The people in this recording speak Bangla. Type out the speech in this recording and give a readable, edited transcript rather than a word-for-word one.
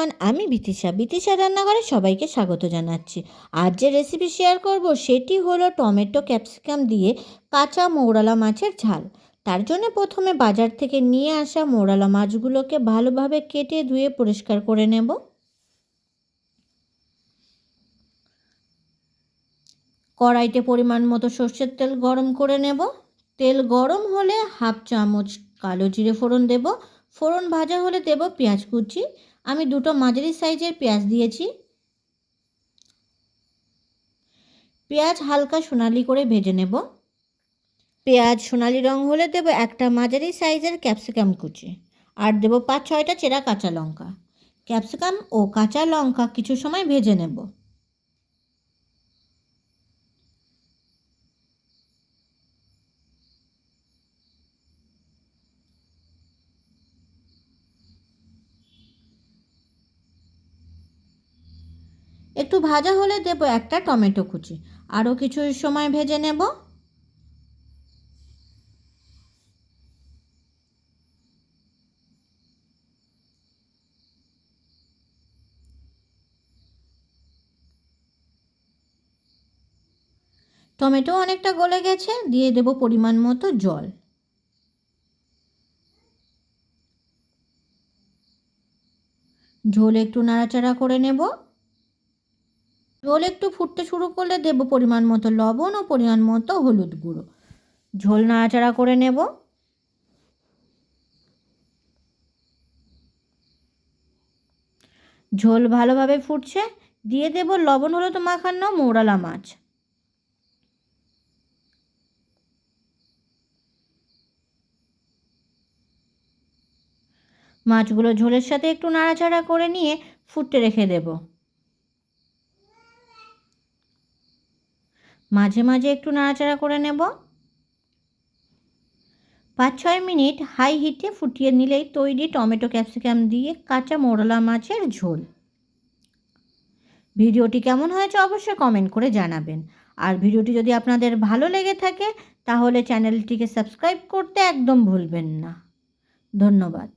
এভরিওয়ান, আমি বিতিশা রান্নাঘরে সবাইকে স্বাগত জানাচ্ছি। আজ যে রেসিপি শেয়ার করব সেটি হলো টমেটো ক্যাপসিকাম দিয়ে কাঁচা মৌরালা মাছের ঝাল। তার জন্য প্রথমে বাজার থেকে নিয়ে আসা মৌরালা মাছগুলোকে ভালোভাবে কেটে ধুয়ে পরিষ্কার করে নেব। কড়াইতে পরিমাণ মতো সর্ষের তেল গরম করে নেব। তেল গরম হলে হাফ চামচ কালো জিরে ফোড়ন দেব। ফোড়ন ভাজা হলে দেব পেঁয়াজ কুচি। আমি দুটো মাঝারি সাইজের পেঁয়াজ দিয়েছি। পেঁয়াজ হালকা সোনালি করে ভেজে নেব। পেঁয়াজ সোনালি রং হলে দেব একটা মাঝারি সাইজের ক্যাপসিকাম কুচি, আর দেব 5-6টা চেরা কাঁচা লঙ্কা। ক্যাপসিকাম ও কাঁচা লঙ্কা কিছু সময় ভেজে নেব। একটু ভাজা হলে দেব একটা টমেটো কুচি, আরও কিছু সময় ভেজে নেব। টমেটো অনেকটা গলে গেছে, দিয়ে দেব পরিমাণ মতো জল। ঝোল একটু নাড়াচাড়া করে নেব। ঝোল একটু ফুটতে শুরু করলে দেব পরিমাণ মতো লবণ ও পরিমাণ মতো হলুদ গুঁড়ো। ঝোল নাড়াচাড়া করে নেব। ঝোল ভালোভাবে ফুটছে, দিয়ে দেব লবণ হলুদ মাখানো মৌরালা মাছ। মাছগুলো ঝোলের সাথে একটু নাড়াচাড়া করে নিয়ে ফুটতে রেখে দেব। মাঝে মাঝে একটু নাড়াচাড়া করে নেব। 5-6 মিনিট হাই হিটে ফুটিয়ে নিলেই তৈরি টমেটো ক্যাপসিকাম দিয়ে কাঁচা মৌরালা মাছের ঝোল। ভিডিওটি কেমন হয়েছে অবশ্যই কমেন্ট করে জানাবেন। আর ভিডিওটি যদি আপনাদের ভালো লেগে থাকে তাহলে চ্যানেলটিকে সাবস্ক্রাইব করতে একদম ভুলবেন না। ধন্যবাদ।